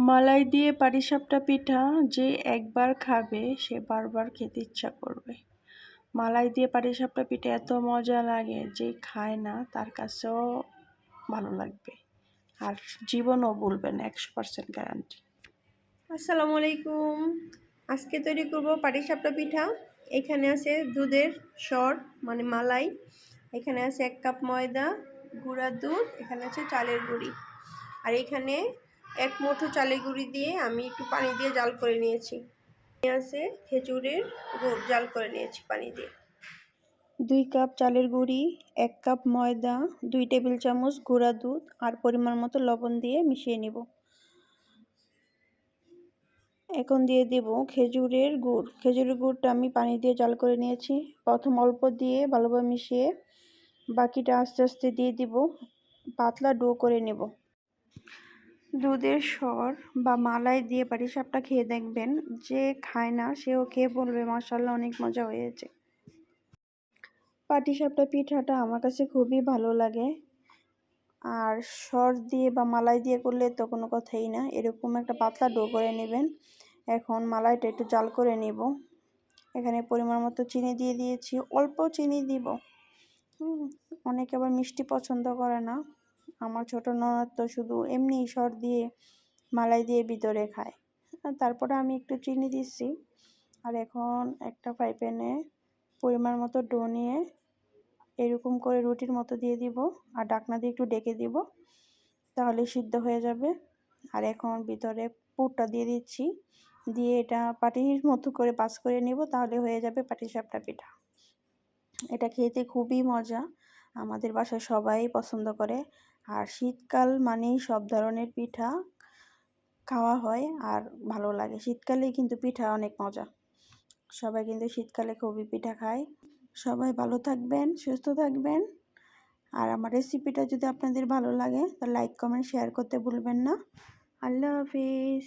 মালাই দিয়ে পাটিসাপটা পিঠা যে একবার খাবে সে বারবার খেতে ইচ্ছা করবে। মালাই দিয়ে পাটিসাপটা পিঠা এত মজা লাগে, যে খায় না তার কাছেও ভালো লাগবে আর জীবনও ভুলবে না, 100% গ্যারান্টি। আসসালামু আলাইকুম। আজকে তৈরি করব পাটিসাপটা পিঠা। এখানে আছে দুধের সর মানে মালাই, এখানে আছে 1 কাপ ময়দা, গুঁড়া দুধ, এখানে আছে চালের গুঁড়ি, আর এখানে 1 মুঠো চালের গুঁড়ি দিয়ে আমি একটু পানি দিয়ে জাল করে নিয়েছি। আছে খেজুরের গুড়, জাল করে নিয়েছি পানি দিয়ে। 2 কাপ চালের গুঁড়ি, 1 কাপ ময়দা, 2 টেবিল চামচ গুঁড়া দুধ আর পরিমাণ মতো লবণ দিয়ে মিশিয়ে নিব। এখন দিয়ে দেব খেজুরের গুড়। খেজুরের গুড়টা আমি পানি দিয়ে জাল করে নিয়েছি। প্রথম অল্প দিয়ে ভালোভাবে মিশিয়ে বাকিটা আস্তে আস্তে দিয়ে দিব, পাতলা ডো করে নেব। দুধের সর বা মালাই দিয়ে পাটিসাপটা খেয়ে দেখবেন, যে খায় না সেও খেয়ে বলবে মাশাআল্লাহ অনেক মজা হয়েছে। পাটিসাপটা পিঠাটা আমার কাছে খুবই ভালো লাগে, আর সর দিয়ে বা মালাই দিয়ে করলে তো কোনো কথাই না। এরকম একটা পাতলা ডো করে নেবেন। এখন মালাইটা একটু জাল করে নেব। এখানে পরিমাণ মতো চিনি দিয়ে দিয়েছি, অল্প চিনি দিব। অনেকে আবার মিষ্টি পছন্দ করে না। আমার ছোট ননদ তো শুধু এমনি সর দিয়ে মালাই দিয়ে ভিতরে খায়, তারপরে আমি একটু চিনি দিচ্ছি। আর এখন একটা ফ্রাই প্যানে পরিমাণ মতো ডো নিয়ে এরকম করে রুটির মতো দিয়ে দিব, আর ঢাকনা দিয়ে একটু ডেকে দিব, তাহলে সিদ্ধ হয়ে যাবে। আর এখন ভিতরে পুরটা দিয়ে দিচ্ছি, দিয়ে এটা পাটির মতো করে পাস করে নিব, তাহলে হয়ে যাবে পাটিসাপটা পিঠা। এটা খেতে খুবই মজা, আমাদের বাসায় সবাই পছন্দ করে। আর শীতকাল মানেই সব ধরনের পিঠা খাওয়া হয় আর ভালো লাগে। শীতকালেই কিন্তু পিঠা অনেক মজা, সবাই কিন্তু শীতকালে খুবই পিঠা খায়। সবাই ভালো থাকবেন, সুস্থ থাকবেন। আর আমার রেসিপিটা যদি আপনাদের ভালো লাগে তাহলে লাইক কমেন্ট শেয়ার করতে ভুলবেন না। আল্লাহ হাফিজ।